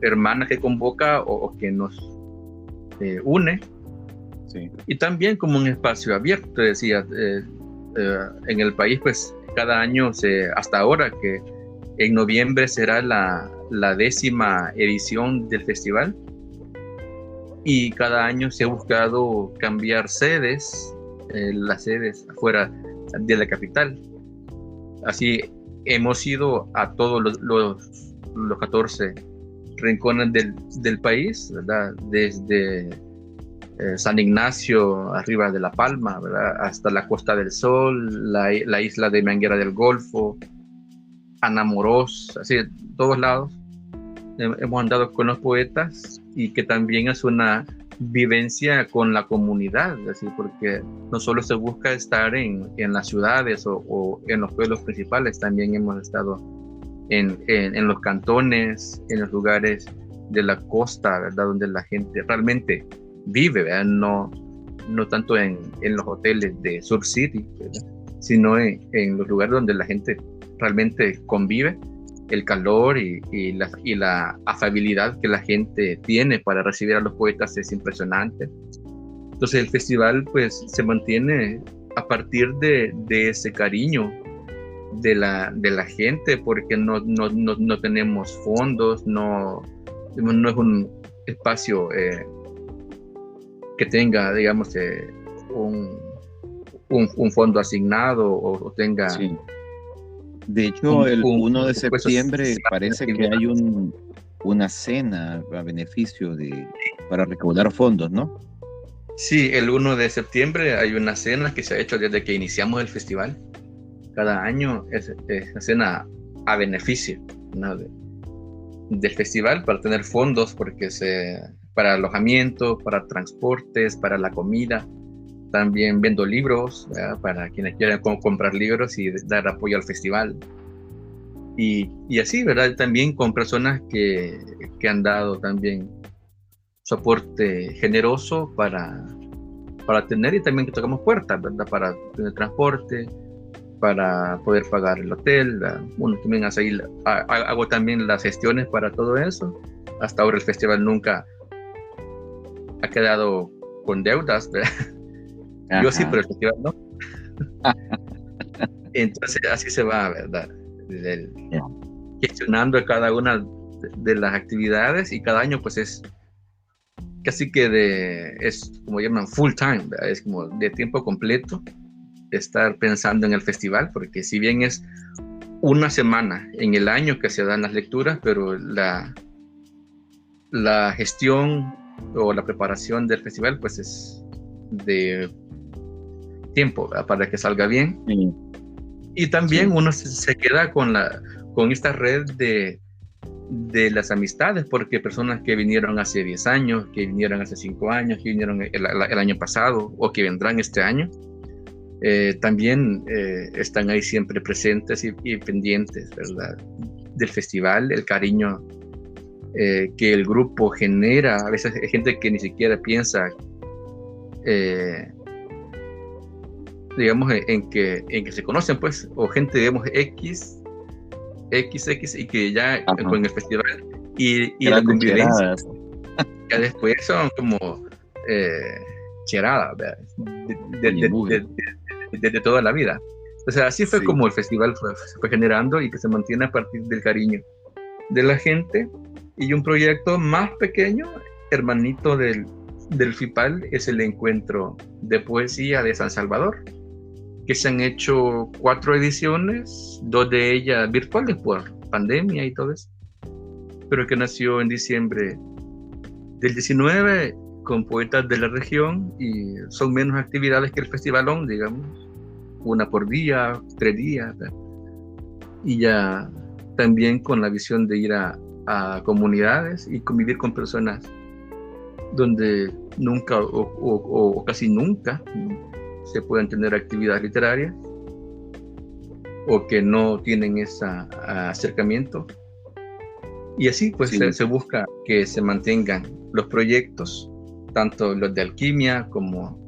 hermana que convoca o que nos une. Sí. Y también como un espacio abierto, decía, en el país, pues cada año, hasta ahora, que en noviembre será la 10ª edición del festival, y cada año se ha buscado cambiar sedes, las sedes afuera de la capital. Así hemos ido a todos los 14 rincones del país, ¿verdad? Desde San Ignacio, arriba de La Palma, ¿verdad? Hasta la Costa del Sol, la isla de Manguera del Golfo, Anamorós, así, todos lados. Hemos andado con los poetas, y que también es una vivencia con la comunidad, así, porque no solo se busca estar en las ciudades o en los pueblos principales, también hemos estado en los cantones, en los lugares de la costa, ¿verdad? Donde la gente realmente vive, ¿verdad? No tanto en los hoteles de Sur City, ¿verdad? Sino en los lugares donde la gente realmente convive. El calor y la afabilidad que la gente tiene para recibir a los poetas es impresionante. Entonces el festival pues se mantiene a partir de ese cariño de la gente, porque no tenemos fondos, no es un espacio que tenga, digamos, un fondo asignado o tenga... Sí. De hecho, el 1 de septiembre parece que hay una cena a beneficio para recaudar fondos, ¿no? Sí, el 1 de septiembre hay una cena que se ha hecho desde que iniciamos el festival. Cada año es una cena a beneficio, ¿no? del festival, para tener fondos, porque para alojamiento, para transportes, para la comida. También vendo libros, ¿verdad? Para quienes quieran comprar libros y dar apoyo al festival. Y así, ¿verdad? También con personas que han dado también soporte generoso para tener, y también que tocamos puertas, ¿verdad? Para tener transporte, para poder pagar el hotel, ¿verdad? Uno también hago también las gestiones para todo eso. Hasta ahora el festival nunca ha quedado con deudas, ¿verdad? Ajá. Yo sí, pero el festival no. Entonces así se va, ¿verdad? Gestionando cada una de las actividades, y cada año pues es casi que es como llaman full time, ¿verdad? Es como de tiempo completo estar pensando en el festival, porque si bien es una semana en el año que se dan las lecturas, pero la gestión o la preparación del festival pues es de tiempo, ¿verdad? Para que salga bien. Sí. Y también uno se queda con esta red de las amistades, porque personas que vinieron hace 10 años, que vinieron hace 5 años, que vinieron el año pasado o que vendrán este año, también están ahí siempre presentes y pendientes, ¿verdad? Del festival, el cariño que el grupo genera. A veces hay gente que ni siquiera piensa digamos en que se conocen, pues, o gente, digamos, XX, y que ya con el festival y la convivencia ya después son como cheradas, ¿verdad? De toda la vida. O sea, así fue como el festival se fue generando, y que se mantiene a partir del cariño de la gente. Y un proyecto más pequeño, hermanito del FIPAL, es el encuentro de poesía de San Salvador, que se han hecho 4 ediciones, 2 de ellas virtuales por pandemia y todo eso, pero que nació en diciembre del 19 con poetas de la región, y son menos actividades que el festivalón, digamos, 1 por día, 3 días, ¿verdad? Y ya también con la visión de ir a comunidades y convivir con personas donde nunca o casi nunca se pueden tener actividades literarias o que no tienen ese acercamiento. Y así pues Sí. se busca que se mantengan los proyectos, tanto los de alquimia como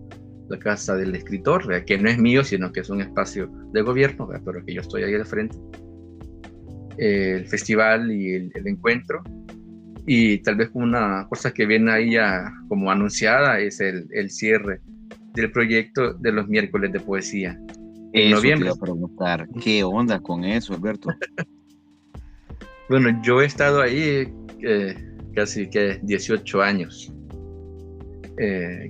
la casa del escritor, ¿verdad? Que no es mío, sino que es un espacio de gobierno, ¿verdad? Pero que yo estoy ahí al frente. El festival y el encuentro. Y tal vez una cosa que viene ahí ya como anunciada es el cierre del proyecto de los miércoles de poesía en Eso te noviembre. iba a preguntar. ¿Qué onda con eso, Alberto? Bueno, yo he estado ahí casi que 18 años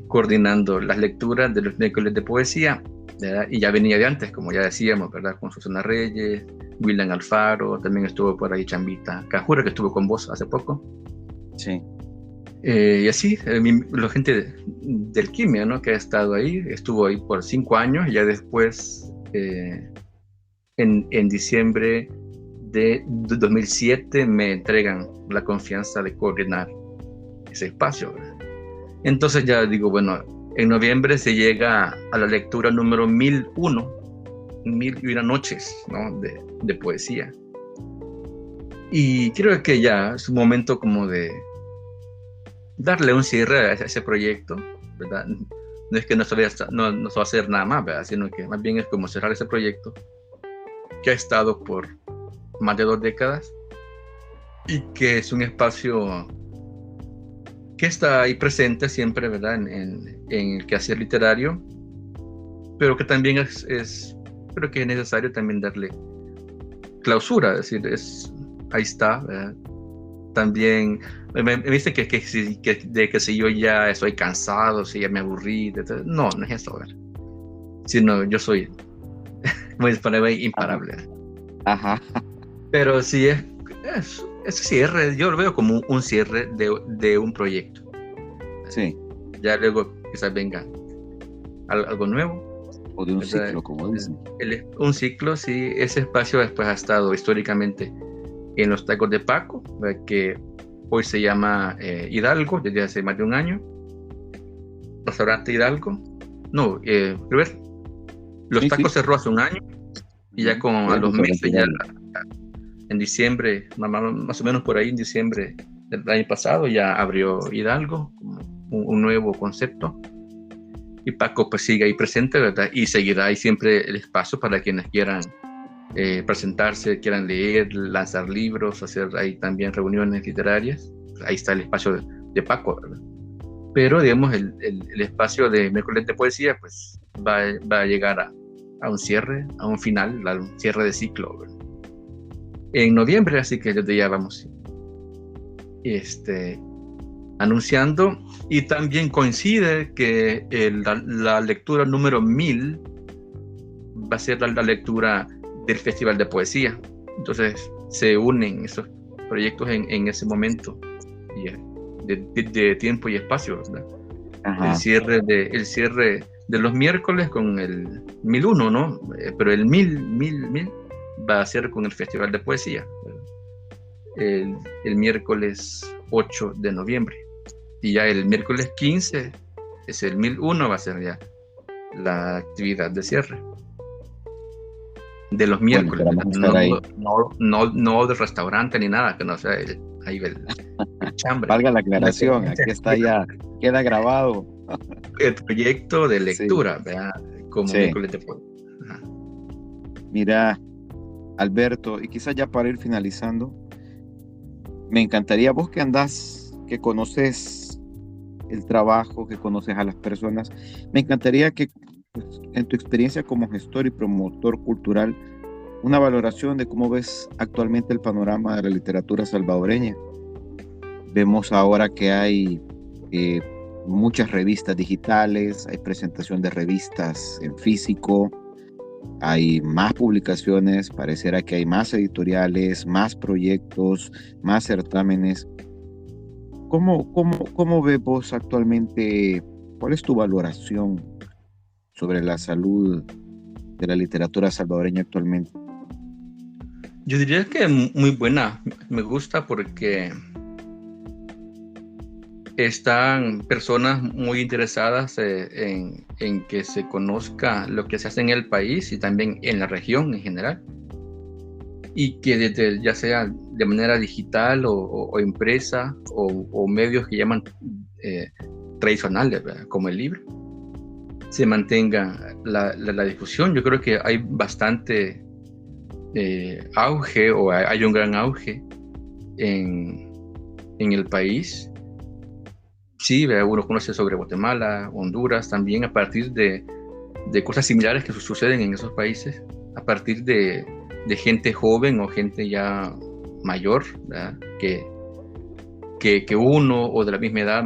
coordinando las lecturas de los miércoles de poesía, ¿verdad? Y ya venía de antes, como ya decíamos, ¿verdad? Con Susana Reyes, William Alfaro, también estuvo por ahí Chambita Cajura, que estuvo con vos hace poco. Sí. Y así, la gente de alquimia, ¿no? Que ha estado ahí, estuvo ahí por 5 años, y ya después, en diciembre de 2007, me entregan la confianza de coordinar ese espacio, ¿verdad? Entonces ya digo, bueno, en noviembre se llega a la lectura número 1001, 1001 noches, ¿no? de poesía. Y creo que ya es un momento como de darle un cierre a ese proyecto, ¿verdad? No es que no se va a hacer nada más, ¿verdad? Sino que más bien es como cerrar ese proyecto que ha estado por más de 2 décadas y que es un espacio que está ahí presente siempre, ¿verdad? En el quehacer literario, pero que también creo que es necesario también darle clausura, es decir, ahí está, ¿verdad? También me dice que si yo ya estoy cansado, si ya me aburrí, no es eso, ¿verdad? Sino yo soy muy imparable. Ajá. Pero sí es cierre, yo lo veo como un cierre de un proyecto. Sí. Ya luego quizás venga algo nuevo. O de un ¿verdad? ciclo, como dicen. Un ciclo, sí. Ese espacio después ha estado históricamente en los tacos de Paco, ¿verdad? Que hoy se llama Hidalgo, desde hace más de un año. Restaurante Hidalgo. No, los tacos cerró hace un año y ya a los meses, ya en diciembre, más o menos por ahí en diciembre del año pasado, ya abrió Hidalgo como un nuevo concepto. Y Paco pues sigue ahí presente, ¿verdad? Y seguirá ahí siempre el espacio para quienes quieran presentarse, quieran leer, lanzar libros, hacer ahí también reuniones literarias. Ahí está el espacio de Paco, ¿verdad? Pero digamos el espacio de miércoles de poesía pues va a llegar a un cierre, a un final, a un cierre de ciclo, ¿verdad? En noviembre, así que desde ya vamos anunciando. Y también coincide que la lectura número 1000 va a ser la lectura del Festival de Poesía. Entonces se unen esos proyectos en ese momento de tiempo y espacio, ¿verdad? El cierre de los miércoles con el 1001, ¿no? Pero el 1000 va a ser con el Festival de Poesía, el miércoles 8 de noviembre. Y ya el miércoles 15 es el 1001, va a ser ya la actividad de cierre de los miércoles. No del restaurante ni nada, que no sea ahí el chambre. Valga la aclaración, aquí está ya, queda grabado. El proyecto de lectura, sí. ¿Verdad? Como miércoles de poesía. Mira, Alberto, y quizás ya para ir finalizando, me encantaría, vos que andás, que conoces el trabajo, que conoces a las personas, me encantaría que, pues, en tu experiencia como gestor y promotor cultural, una valoración de cómo ves actualmente el panorama de la literatura salvadoreña. Vemos ahora que hay muchas revistas digitales, hay presentación de revistas en físico, hay más publicaciones, pareciera que hay más editoriales, más proyectos, más certámenes. ¿Cómo ves vos actualmente? ¿Cuál es tu valoración sobre la salud de la literatura salvadoreña actualmente? Yo diría que muy buena. Me gusta porque están personas muy interesadas en que se conozca lo que se hace en el país y también en la región en general. Y que desde, ya sea de manera digital o impresa o medios que llaman tradicionales, ¿verdad? Como el libro, se mantenga la difusión. Yo creo que hay bastante auge, o hay un gran auge en el país. Sí, ¿verdad? Uno conoce sobre Guatemala, Honduras, también a partir de cosas similares que suceden en esos países, a partir de gente joven o gente ya mayor, ¿verdad? Que uno o de la misma edad,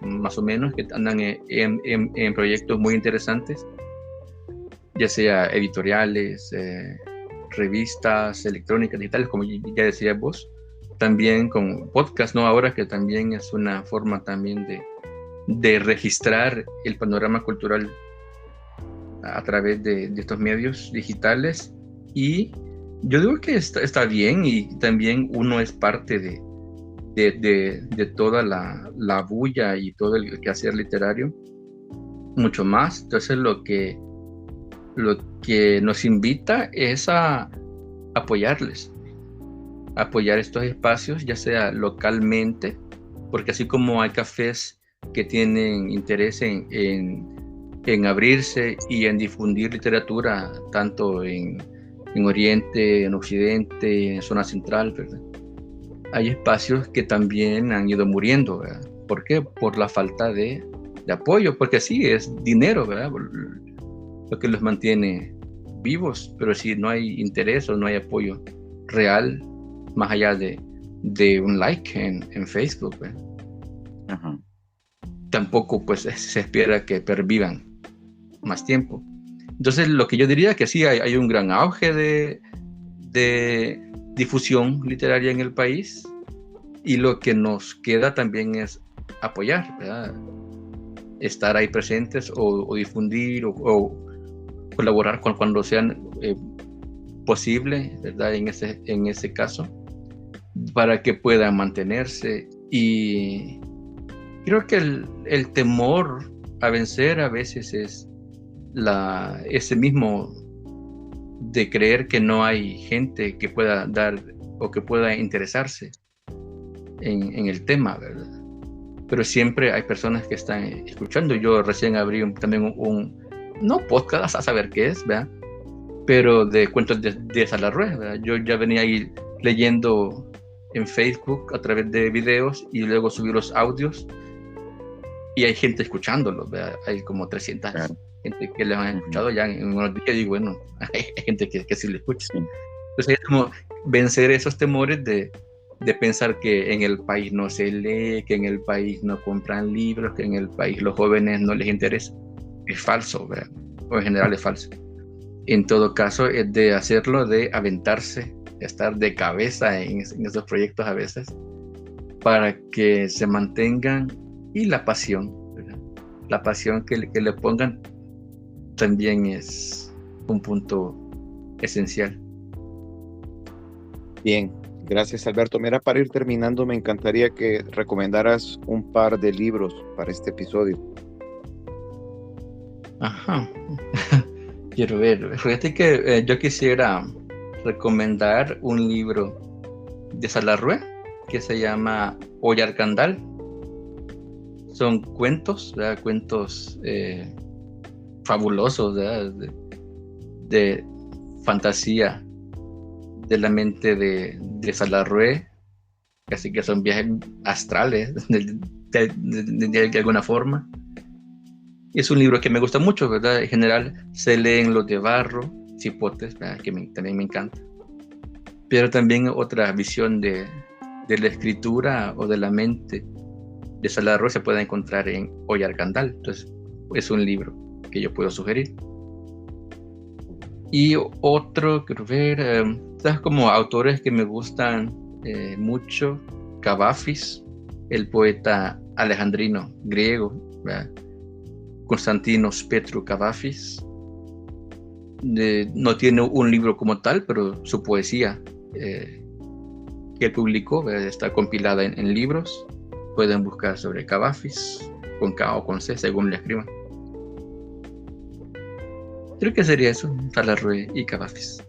más o menos, que andan en proyectos muy interesantes, ya sea editoriales, revistas electrónicas, digitales, como ya decías vos, también con podcast, ¿no? Ahora que también es una forma también de registrar el panorama cultural a través de estos medios digitales. Y yo digo que está bien, y también uno es parte de toda la bulla y todo el quehacer literario, mucho más. Entonces lo que nos invita es a apoyarles, apoyar estos espacios, ya sea localmente, porque así como hay cafés que tienen interés en abrirse y en difundir literatura, tanto en Oriente, en Occidente, en zona central, ¿verdad? Hay espacios que también han ido muriendo, ¿verdad? ¿Por qué? Por la falta de apoyo, porque sí, es dinero, ¿verdad? Lo que los mantiene vivos, pero si no hay interés o no hay apoyo real, más allá de un like en Facebook, ¿verdad? Ajá. Tampoco pues se espera que pervivan más tiempo. Entonces lo que yo diría es que sí hay un gran auge de difusión literaria en el país, y lo que nos queda también es apoyar, ¿verdad? Estar ahí presentes o difundir o colaborar cuando sean posible, ¿verdad? En ese caso, para que puedan mantenerse. Y creo que el temor a vencer a veces es ese mismo de creer que no hay gente que pueda dar o que pueda interesarse en el tema, ¿verdad? Pero siempre hay personas que están escuchando. Yo recién abrí también no podcast, a saber qué es, ¿verdad? Pero de cuentos de Salarrué, ¿verdad? Yo ya venía ahí leyendo en Facebook a través de videos, y luego subí los audios, y hay gente escuchándolos, ¿verdad? Hay como 300 gente que les han escuchado ya en unos días, y bueno, hay gente que sí lo escucha. Entonces es como vencer esos temores de pensar que en el país no se lee, que en el país no compran libros, que en el país los jóvenes no les interesa. Es falso, ¿verdad? O en general es falso. En todo caso, es de hacerlo, de aventarse, de estar de cabeza en esos proyectos a veces, para que se mantengan, y la pasión, ¿verdad? La pasión que le pongan también es un punto esencial. Bien, gracias Alberto. Mira, para ir terminando, me encantaría que recomendaras un par de libros para este episodio. Ajá. Quiero ver. Fíjate que yo quisiera recomendar un libro de Salarrué que se llama Oyarkandal. Son cuentos, ¿verdad? Cuentos fabulosos, ¿verdad? De fantasía de la mente de Salarrué, así que son viajes astrales de alguna forma. Es un libro que me gusta mucho, ¿verdad? En general se leen los de Barro, Cipotes, ¿verdad? Que también me encanta. Pero también otra visión de la escritura o de la mente de Salarrué se puede encontrar en Oyarkandal. Entonces es un libro que yo puedo sugerir. Y otro, quiero ver, ¿sabes? Como autores que me gustan mucho, Kavafis, el poeta alejandrino griego, ¿verdad? Konstantinos Petru Kavafis. No tiene un libro como tal, pero su poesía que él publicó, ¿verdad? Está compilada en libros. pueden buscar sobre Cavafis, con K o con C, según le escriban. Creo que sería eso, Talarrue y Cavafis.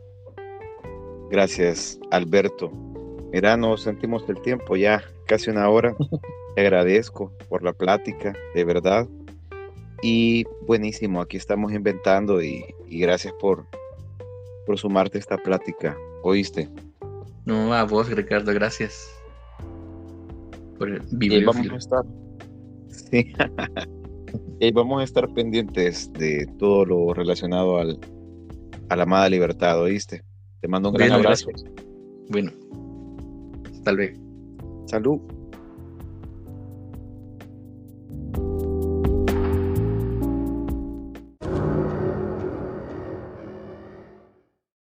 Gracias, Alberto. Mira, nos sentimos el tiempo ya, casi una hora. Te agradezco por la plática, de verdad. Y buenísimo, aquí estamos inventando y gracias por sumarte a esta plática. ¿Oíste? No, a vos, Ricardo, gracias por el Y vamos a bibliófilo. estar, sí, y vamos a estar pendientes de todo lo relacionado a la amada libertad, ¿oíste? Te mando un gran Bueno, abrazo. gracias. Bueno, hasta luego. Salud.